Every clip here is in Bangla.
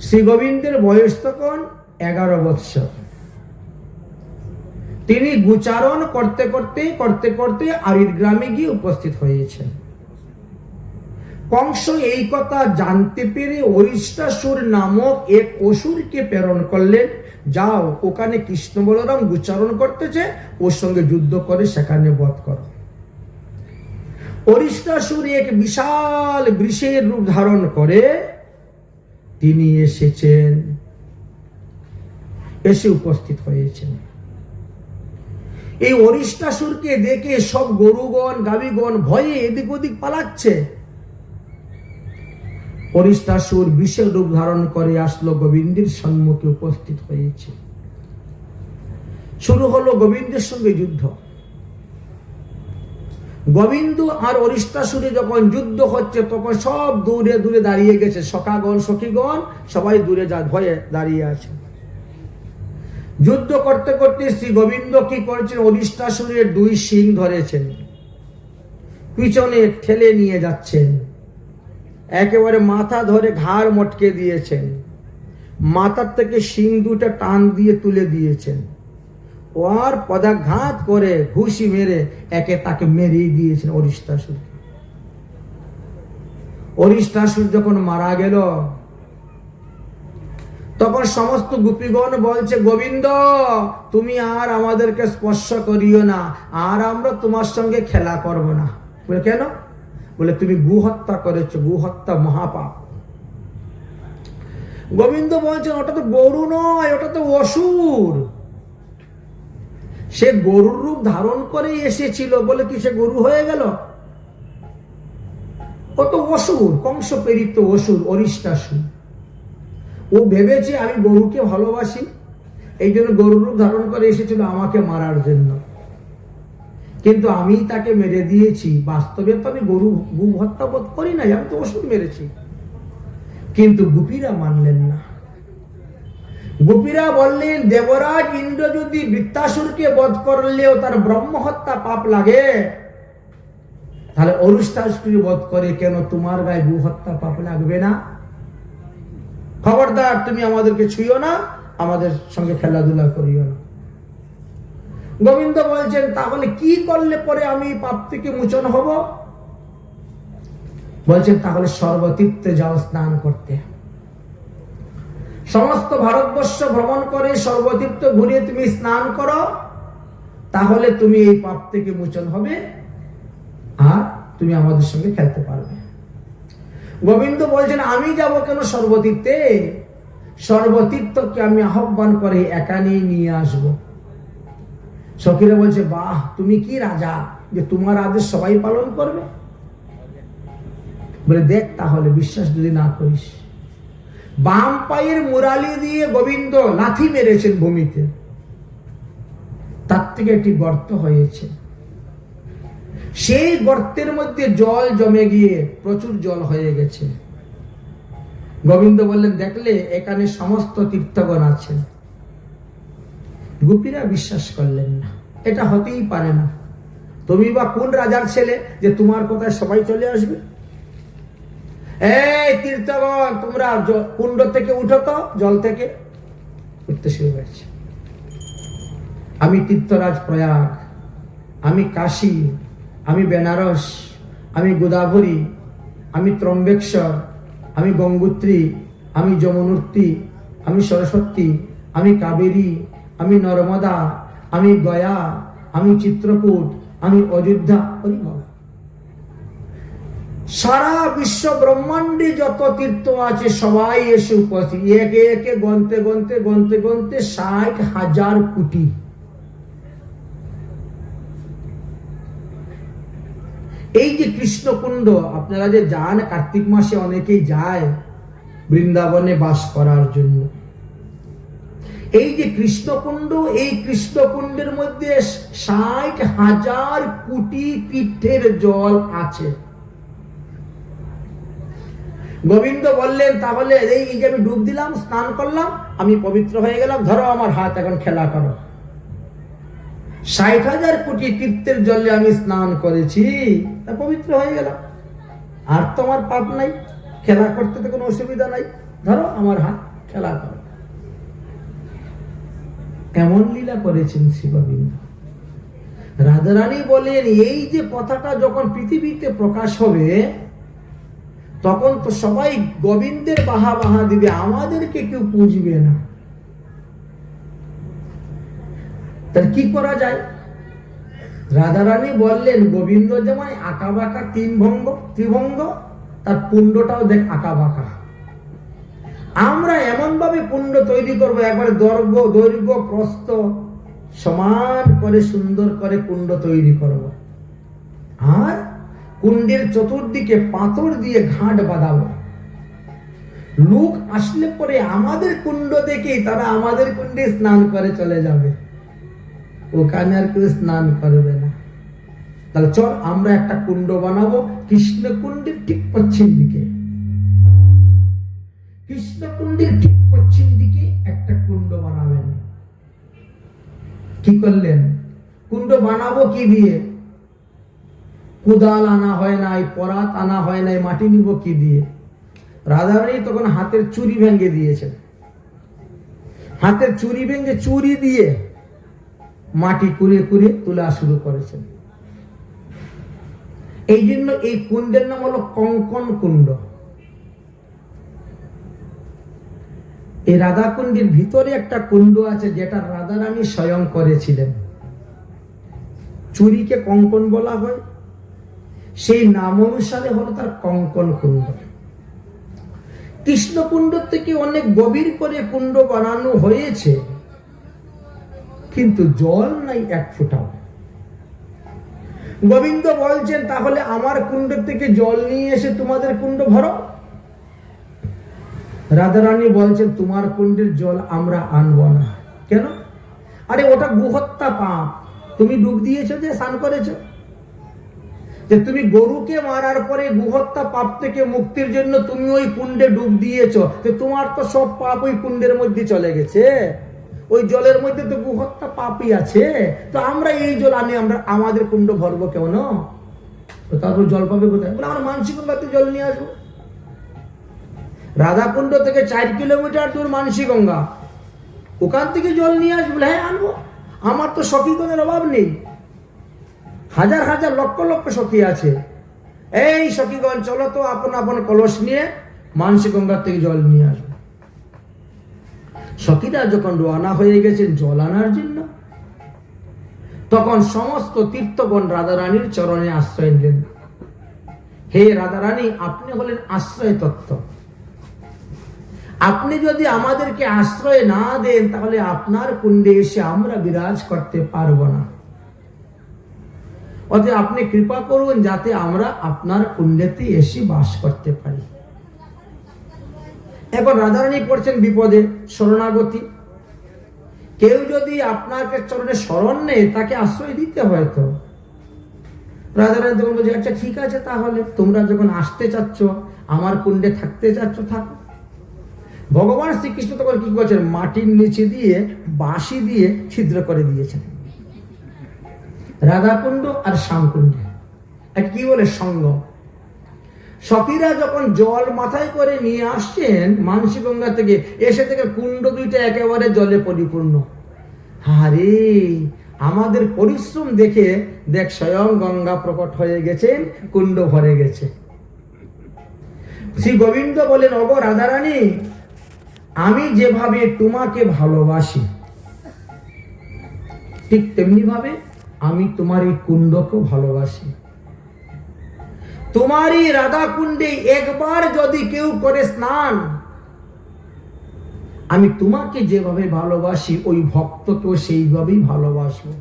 শ্রী গোবিন্দের বয়স তখন 11 বৎসর। তিনি গুচারণ করতে করতে আরির গ্রামে গিয়ে উপস্থিত হয়েছেন। কংস এই কথা জানতে পেরে অরিষ্টাসুর নামক এক অসুরকে প্রেরণ করলেন, যাও ওখানে কৃষ্ণ বলরাম গুচারণ করতেছে, ওর সঙ্গে যুদ্ধ করে সেখানে বধ করো। অরিষ্টাসুর এক বিশাল বৃষের রূপ ধারণ করে তিনি এসেছেন, এসে উপস্থিত হয়েছেন। এই অরিষ্টাসুরকে দেখে সব গরুগণ গাভীগণ ভয়ে এদিক ওদিক পালাচ্ছে। অরিষ্টাসুর বিষের রূপ ধারণ করে আসলো, গোবিন্দের সম্মুখে উপস্থিত হয়েছে। শুরু হলো গোবিন্দের সঙ্গে যুদ্ধ। গোবিন্দ আর অরিষ্টাসুরে যখন যুদ্ধ হচ্ছে তখন সব দূরে দূরে দাঁড়িয়ে গেছে, সখাগণ সখীগণ সবাই দূরে ভয়ে দাঁড়িয়ে আছে। যুদ্ধ করতে করতে শ্রী গোবিন্দ কি করেছেন, অরিষ্টাসুরের 2 শিং ধরেছেন, পিছনে ঠেলে নিয়ে যাচ্ছেন, একেবারে মাথা ধরে ঘাড় মটকে দিয়েছেন, মাথার থেকে শিং 2টা টান দিয়ে তুলে দিয়েছেন, ওর পদাঘাত করে ঘুষি মেরে একে তাকে মেরেই দিয়েছেন অরিষ্টাসুরকে। অরিষ্টাসুর যখন মারা গেল তখন সমস্ত গোপীগণ বলছে, গোবিন্দ তুমি আর আমাদেরকে স্পর্শ করিও না, আর আমরা তোমার সঙ্গে খেলা করব না। বলে কেন? বলে তুমি গু হত্যা করেছো, গু হত্যা মহাপাপ। গোবিন্দ বলছেন ওটা তো গরু নয়, ওটা তো অসুর। সে গরুর রূপ ধারণ করে এসেছিল বলে কি সে গরু হয়ে গেল? ও তো অসুর, কংস প্রেরিত অসুর, অরিষ্টাসুর। ও ভেবেছে আমি গরুকে ভালোবাসি, এই জন্য গরুর রূপ ধারণ করে এসেছিল আমাকে মারার জন্য, কিন্তু আমি তাকে মেরে দিয়েছি। বাস্তবে তো আমি গু হত্যা বোধ করি না, আমি তো অসুর মেরেছি। কিন্তু গোপীরা মানলেন না। গোপীরা বললেন, দেবরাজ ইন্দ্র যদি বৃত্তাসুরকে বধ করলেও তার ব্রহ্ম হত্যা পাপ লাগে, তাহলে অরিষ্টাসুরকে বধ করে কেন তোমার গায়ে গু হত্যা পাপ লাগবে না? খবরদার তুমি আমাদেরকে ছুঁয়ো না, আমাদের সঙ্গে খেলাধুলা করিও না। গোবিন্দ বলছেন তাহলে কি করলে পরে আমি পাপ থেকে মোচন হব? বলছেন তাহলে সর্বতীর্থে যাও স্নান করতে। সমস্ত ভারতবর্ষ ভ্রমণ করে সর্বতীর্থ ঘুরে তুমি স্নান করো, তাহলে তুমি এই পাপ থেকে মোচন হবে আর তুমি আমাদের সঙ্গে খেলতে পারবে। গোবিন্দ বলছেন আমি যাব কেন সর্বতীর্থে? সর্বতীর্থকে আমি আহ্বান করে এখানে নিয়ে আসবো। সখীরা বলছে, বাহ তুমি কি রাজা যে তোমার আদেশ সবাই পালন করবে? বলে দেখ তাহলে, বিশ্বাস যদি না করিস। বাম পায়ের মুরালি দিয়ে গোবিন্দ লাথি মেরেছেন ভূমিতে, তার থেকে একটি গর্ত হয়েছে। সেই গর্তের মধ্যে জল জমে গিয়ে প্রচুর জল হয়ে গেছে। গোবিন্দ বললেন, দেখলে এখানে সমস্ত তীর্থগণ আছেন। গোপীরা বিশ্বাস করলেন না, এটা হতেই পারে না। তুমি বা কোন রাজার ছেলে যে তোমার কথায় সবাই চলে আসবে? এই তীর্থগণ তোমরা কুণ্ড থেকে উঠো তো, জল থেকে উঠতে শুরু হয়েছে। আমি তীর্থরাজ প্রয়াগ, আমি কাশী, আমি বেনারস, আমি গোদাবরী, আমি ত্রম্বেশ্বর, আমি গঙ্গোত্রী, আমি যমুনোত্রী, আমি সরস্বতী, আমি কাবেরী, আমি নর্মদা, আমি গয়া, আমি চিত্রকূট, আমি অযোধ্যা। সারা বিশ্ব ব্রহ্মাণ্ডে যত তীর্থ আছে সবাই এসে উপস্থিত। একে একে গন্তে গন্তে গন্তে গন্তে 60,000 কোটি। এই যে কৃষ্ণকুণ্ড, আপনারা যে যান কার্তিক মাসে, অনেকেই যায় বৃন্দাবনে বাস করার জন্য। এই যে কৃষ্ণকুণ্ড, এই কৃষ্ণকুণ্ডের মধ্যে 60,000 কোটি তীর্থের জল আছে। গোবিন্দ বললেন তাহলে এই যে আমি ডুব দিলাম, স্নান করলাম, আমি পবিত্র হয়ে গেলাম, ধরো আমার হাত, এখন খেলা করো। 60,000 কোটি তীর্থের জলে আমি স্নান করেছি, পবিত্র হয়ে গেলাম, আর তোমার পাপ নাই, খেলা করতে তো কোনো অসুবিধা নাই। ধরো আমার হাত, খেলা করো। এমন লীলা করেছেন শ্রী গোবিন্দ। রাধারানী বলেন, এই যে কথাটা যখন পৃথিবীতে প্রকাশ হবে, তখন তো সবাই গোবিন্দের বাহা বাহা দিবে, আমাদেরকে কেউ পুজবে না। তাহলে কি করা যায়? রাধারানী বললেন, গোবিন্দ যেমন আঁকা বাঁকা ত্রিভঙ্গ, তার কুণ্ডটাও দেখ আঁকা বাঁকা। আমরা এমন ভাবে কুণ্ড তৈরি করবো, একবারে দৈর্ঘ্য প্রস্থ সমান করে সুন্দর করে কুণ্ড তৈরি করব। আর কুণ্ডের চতুর্দিকে পাথর দিয়ে ঘাট বাঁধাবো। লোক আসলে পরে আমাদের কুণ্ড দেখেই তারা আমাদের কুণ্ডে স্নান করে চলে যাবে, ওখানে আর কেউ স্নান করবে না। তাহলে চল আমরা একটা কুণ্ড বানাবো কৃষ্ণ কুণ্ডের ঠিক পশ্চিম দিকে। কৃষ্ণ কুণ্ডের ঠিক পশ্চিম দিকে একটা কুণ্ড বানাবেন। কি করলেন? কুণ্ড বানাবো কি দিয়ে? কুদাল আনা হয় নাই, পরাত আনা হয় নাই, মাটি নিব কি দিয়ে? রাধারানী তখন হাতের চুরি ভেঙে দিয়েছেন। হাতের চুরি ভেঙে চুরি দিয়ে মাটি কুড়িয়ে কুড়িয়ে তোলা শুরু করেছেন। এই জন্য এই কুণ্ডের নাম হলো কঙ্কন কুণ্ড। এই রাধা কুণ্ডের ভিতরে একটা কুণ্ড আছে, যেটা রাধারানী স্বয়ং করেছিলেন। চুরিকে কঙ্কন বলা হয়, সেই নাম অনুসারে হলো তার কঙ্কন কুণ্ড। কৃষ্ণ কুণ্ড থেকে অনেক গভীর করে কুণ্ড বানানো হয়েছে, কিন্তু জল নাই এক ফোঁটাও। গোবিন্দ বলছেন, তাহলে আমার কুণ্ড থেকে জল নিয়ে এসে তোমাদের কুণ্ড ভরো। রাধারানী বলছেন, তোমার কুণ্ডের জল আমরা আনবো না। কেন? আরে ওটা গোহত্যা পাপ। তুমি ডুব দিয়েছো, যে স্নান করেছো, যে তুমি গরুকে মারার পরে গোহত্যা পাপ থেকে মুক্তির জন্য তুমি ওই কুণ্ডে ডুব দিয়েছো, তো তোমার তো সব পাপ ওই কুণ্ডের মধ্যে চলে গেছে। ওই জলের মধ্যে তো গোহত্যা পাপই আছে। তো আমরা এই জল আনি, আমরা আমাদের কুণ্ড ভরবো কেন? তো তারপর জল পাবে কোথায়? বলে আমরা মানসিগঙ্গাতে জল নিয়ে আসবো। রাধাকুণ্ড থেকে 4 কিলোমিটার দূর মানসিগঙ্গা, ওখান থেকে জল নিয়ে আসবো। হ্যাঁ আনবো, আমার তো সখীগণের অভাব নেই, হাজার হাজার লক্ষ লক্ষ সখী আছে। এই সখীগণ চলো তো আপন আপন কলস নিয়ে মানসিগঙ্গার থেকে জল নিয়ে আসবো। সখীরা যখন রওনা হয়ে গেছেন জল আনার জন্য, তখন সমস্ত তীর্থগণ রাধারানীর চরণে আশ্রয় নিলেন। হে রাধারানী, আপনি হলেন আশ্রয় তত্ত্ব। আপনি যদি আমাদেরকে আশ্রয় না দেন, তাহলে আপনার কুণ্ডে এসে আমরা বিরাজ করতে পারবো না। অতএব আপনি কৃপা করুন, যাতে আমরা আপনার কুণ্ডেতে এসে বাস করতে পারি। এখন রাধারানী পড়ছেন বিপদে, শরণাগতি। কেউ যদি আপনাকে চরণে শরণ নেয়, তাকে আশ্রয় দিতে হয়। তো রাধারানী তখন বলছে, আচ্ছা ঠিক আছে, তাহলে তোমরা যখন আসতে চাচ্ছ, আমার কুণ্ডে থাকতে চাচ্ছ, থাকো। ভগবান শ্রীকৃষ্ণ তখন কি করছেন? মাটির নিচে দিয়ে বাঁশি দিয়ে ছিদ্র করে দিয়েছেন রাধাকুণ্ড আর শ্যামকুণ্ডে। কি বলে? সঙ্গম। সখীরা যখন জল মাথায় করে নিয়ে আসছেন মানসিগঙ্গা থেকে, এসে থেকে কুণ্ড দুইটা একেবারে জলে পরিপূর্ণ। আরে আমাদের পরিশ্রম দেখে দেখ, স্বয়ং গঙ্গা প্রকট হয়ে গেছেন, কুণ্ড ভরে গেছে। শ্রী গোবিন্দ বলেন, ওগো রাধারানী, আমি যেভাবে তোমাকে ভালোবাসি, ঠিক তেমনি ভাবে আমি তোমার এই কুণ্ডকে ভালোবাসি। তোমারই রাধা কুণ্ডে একবার যদি কেউ করে স্নান, আমি তোমাকে যেভাবে ভালোবাসি, ওই ভক্তকেও সেইভাবেই ভালোবাসবো।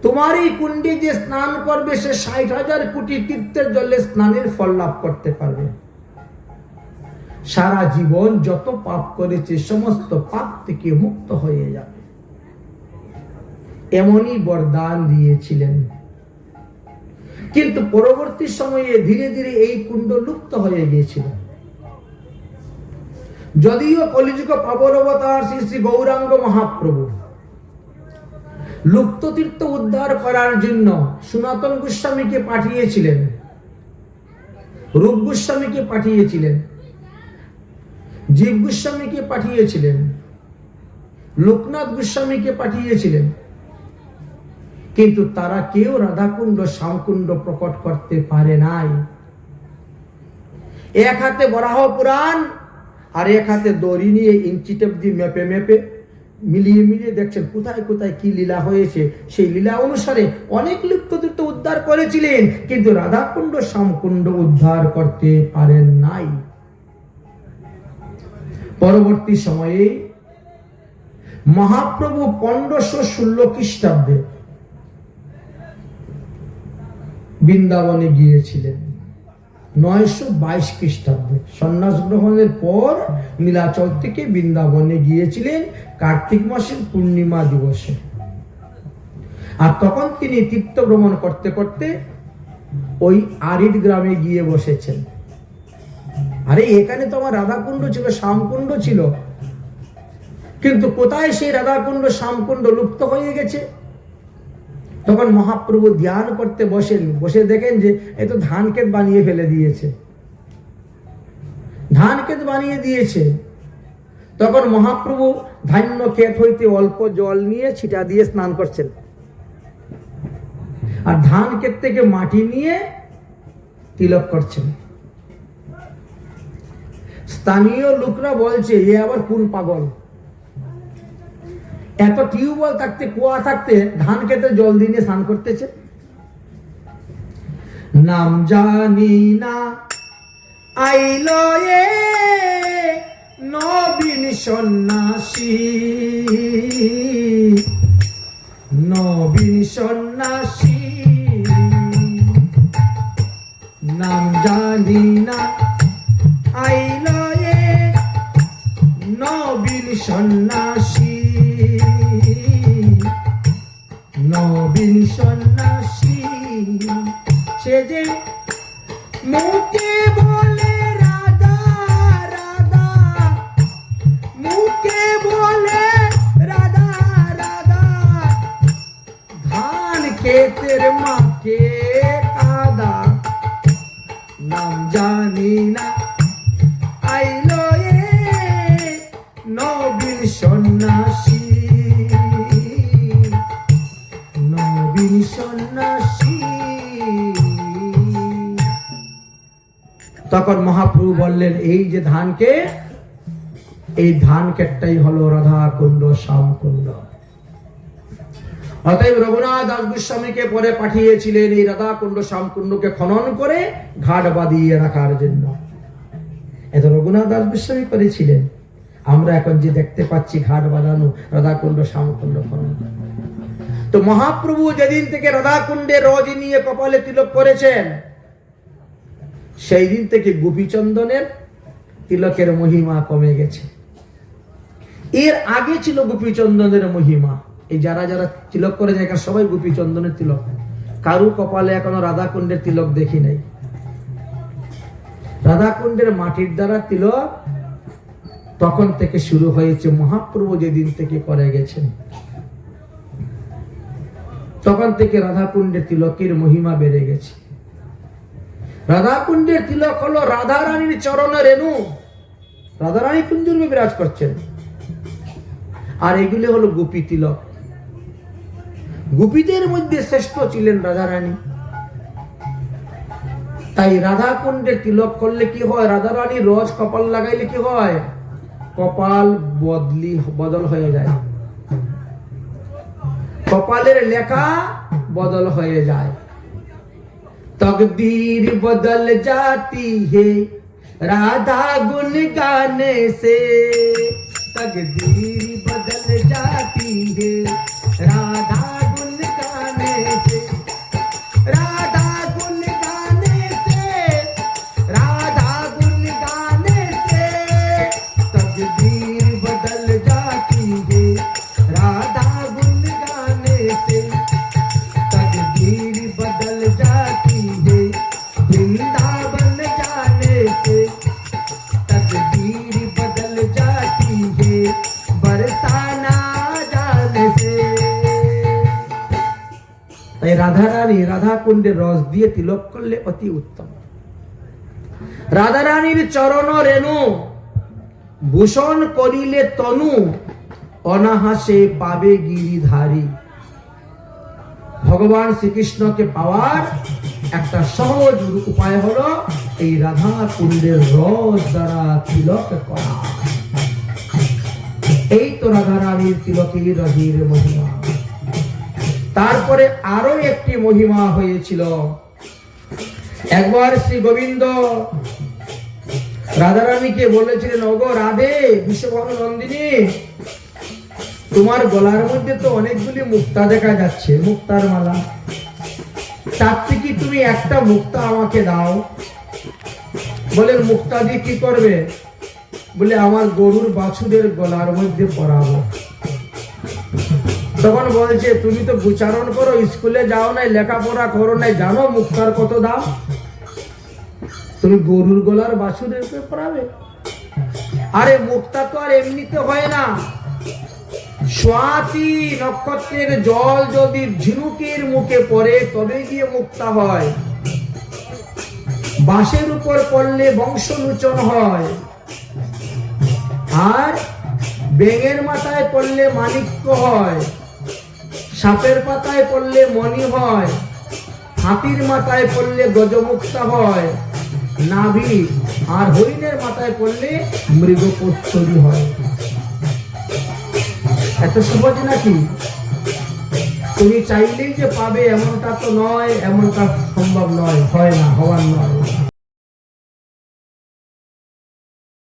তোমারই কুণ্ডে যে স্নান করবে, সে 60,000 কোটি তীর্থের জলে স্নানের ফল লাভ করতে পারবে। সারা জীবন যত পাপ করেছে, সমস্ত পাপ থেকে মুক্ত হয়ে যাবে। এমনই বরদান দিয়েছিলেন। কিন্তু পরবর্তী সময়ে ধীরে ধীরে এই কুণ্ড লুপ্ত হয়ে গিয়েছিল। যদিও কলিযুগ পাবন অবতার শ্রী শ্রী গৌরাঙ্গ মহাপ্রভু লুপ্ত তীর্থ উদ্ধার করার জন্য সনাতন গোস্বামীকে পাঠিয়েছিলেন, রূপ গোস্বামীকে পাঠিয়েছিলেন, জীব গোস্বামীকে পাঠিয়েছিলেন, লোকনাথ গোস্বামীকে পাঠিয়েছিলেন, কিন্তু তারা কেউ রাধাকুণ্ড শ্যামকুণ্ড প্রকট করতে পারে নাই। এক হাতে বরাহ পুরাণ আর এক হাতে দড়ি নিয়ে ইঞ্চি টেপ দিয়ে মেপে মেপে মিলিয়ে মিলিয়ে দেখছেন কোথায় কোথায় কি লীলা হয়েছে। সেই লীলা অনুসারে অনেক লিপ্ততীর্থ উদ্ধার করেছিলেন, কিন্তু রাধাকুণ্ড শ্যামকুণ্ড উদ্ধার করতে পারেন নাই। পরবর্তী সময়ে মহাপ্রভু 1516 খ্রিস্টাব্দে বৃন্দাবনে গিয়েছিলেন। 922 খ্রিস্টাব্দে সন্ন্যাস গ্রহণের পর নীলাচল থেকে বৃন্দাবনে গিয়েছিলেন কার্তিক মাসের পূর্ণিমা দিবসে। আর তখন তিনি তীর্থ ভ্রমণ করতে করতে ওই আরিড গ্রামে গিয়ে বসেছেন। আরে এখানে তো আমার রাধাকুণ্ড ছিল, শ্যামকুণ্ড ছিল, কিন্তু কোথায় সেই রাধাকুণ্ড শ্যামকুণ্ড লুপ্ত হয়ে গেছে। তখন মহাপ্রভু ধ্যান করতে বসেন, বসে দেখেন যে এ তো ধান ক্ষেত বানিয়ে ফেলে দিয়েছে, ধান ক্ষেত বানিয়ে দিয়েছে। তখন মহাপ্রভু ধান্য ক্ষেত হইতে অল্প জল নিয়ে ছিটা দিয়ে স্নান করছেন, আর ধান ক্ষেত থেকে মাটি নিয়ে তিলক করছেন। স্থানীয় লোকরা বলছে এ আবার কোন পাগল, এত টিউবওয়েল থাকতে কুয়া থাকতে ধান খেতে জল দিয়ে স্নান করতেছে। নাম জানি না আইলো এ নবীন সন্ন্যাসী, নবীন সন্ন্যাসী। নাম জানি না আইলো এ নবীন সন্ন্যাসী, নবীন সন্ন্যাসী। সে যে মুখে বলে রাধা রাধা, মুখে বলে রাধা রাধা, ধান ক্ষেতের মাকে কাদা। নাম জানি না আইলো এ নবীন সন্ন্যাসী, নবীন সন্ন্যাসী। তখন মহাপ্রভু বললেন এই যে ধানকে, এই ধান ক্ষেতটাই হলো রাধা কুণ্ড শ্যামকুণ্ড। অতএব রঘুনাথ দাস গোস্বামীকে পরে পাঠিয়েছিলেন এই রাধা কুণ্ড শ্যামকুণ্ডকে খনন করে ঘাট বাঁধিয়ে রাখার জন্য। এত রঘুনাথ দাস গোস্বামী করেছিলেন। আমরা এখন যে দেখতে পাচ্ছি ঘাট বাঁধানো, রাধা কুণ্ড শ্যামকুণ্ড খনন। তো মহাপ্রভু যেদিন থেকে রাধা কুণ্ডে রজ নিয়ে কপালে তিলক করেছেন, সেই দিন থেকে গোপীচন্দনের তিলকের মহিমা কমে গেছে। এর আগে ছিল গোপীচন্দনের মহিমা। এই যারা যারা তিলক করে যায় সবাই গোপীচন্দনের তিলক, কারু কপালে এখনো রাধাকুণ্ডের তিলক দেখি নাই। রাধাকুণ্ডের মাটির দ্বারা তিলক তখন থেকে শুরু হয়েছে, মহাপ্রভু যেদিন থেকে করে গেছেন তখন থেকে রাধাকুণ্ডের তিলকের মহিমা বেড়ে গেছে। রাধাকুণ্ডের তিলক হলো রাধা রানীর চরণ রেণু, রাধা রানী কুঞ্জুর্মে বিরাজ করছেন। আর এগুলি হলো গোপী তিলক। গোপীদের মধ্যে শ্রেষ্ঠ ছিলেন রাধা রানী। তাই রাধা কুণ্ডে তিলক করলে কি হয়, রাধা রানী রোজ কপাল লাগাইলে কি হয়, কপাল বদল হয়ে যায়, কপালের লেখা বদল হয়ে যায়। तकदीर बदल जाती है राधा गुन गाने से, तकदीर बदल जाती है राधा गुन गाने से, राधा गुन गाने से, राधा गुन गाने से, तकदीर बदल जाती है राधा गुन गाने से, तकदीर बदल जाती है वृंदावन जाने से, तकदीर बदल जाती है बरसाना जाने से। তাই রাধা রানী রাধা কুণ্ডে রস দিয়ে তিলক করলে অতি উত্তম। রাধা রানীর চরণ রেণু ভূষণ করিলে তনু অনাহাসে পাবে গিরিধারী। ভগবান শ্রীকৃষ্ণকে পাওয়ার একটা সহজ উপায় হলো এই রাধা কুণ্ডের রস দ্বারা তিলক করা। এই তো রাধা রানীর তিলকের রহির মহিমা। তারপরে আরো একটি মহিমা হয়েছিল। একবার শ্রী গোবিন্দ রাধা রানীকে বলেছিলেন, ওগো রাধে, বিশ্বভানু নন্দিনী, তোমার গলার মধ্যে তো অনেকগুলি মুক্তা দেখা যাচ্ছে, মুক্তার মালা, তার থেকে তুমি একটা মুক্তা আমাকে দাও। বলেন, মুক্তা দিয়ে কি করবে? বলে, আমার গরুর বাছুরের গলার মধ্যে পরাবো। তখন বলছে, তুমি তো উচ্চারণ করো, স্কুলে যাও নাই, লেখাপড়া করো নাই, জানো মুক্তার কত দাম? তুমি গরুর গলার বাছুরের পরাবে? আরে মুক্তা তো আর এমনিতে হয় না। স্বাতি নক্ষত্রের জল যদি ঝিনুকের মুখে পড়ে তবে গিয়ে মুক্তা হয়। বাঁশের উপর পড়লে বংশলোচন হয়, আর বেঙের মাথায় পড়লে মাণিক্য হয়, সাপের পাতায় পড়লে মণি হয়, হাতির মাথায় পড়লে গজমুক্তা হয়, নাভি আর হরিণের মাথায় পড়লে মৃগপোচ্ছরি হয়। এত সহজ নাকি? তুমি চাইলেই যে পাবে এমনটা তো নয়, এমনটা সম্ভব নয়, হয় না, হওয়ার নয়।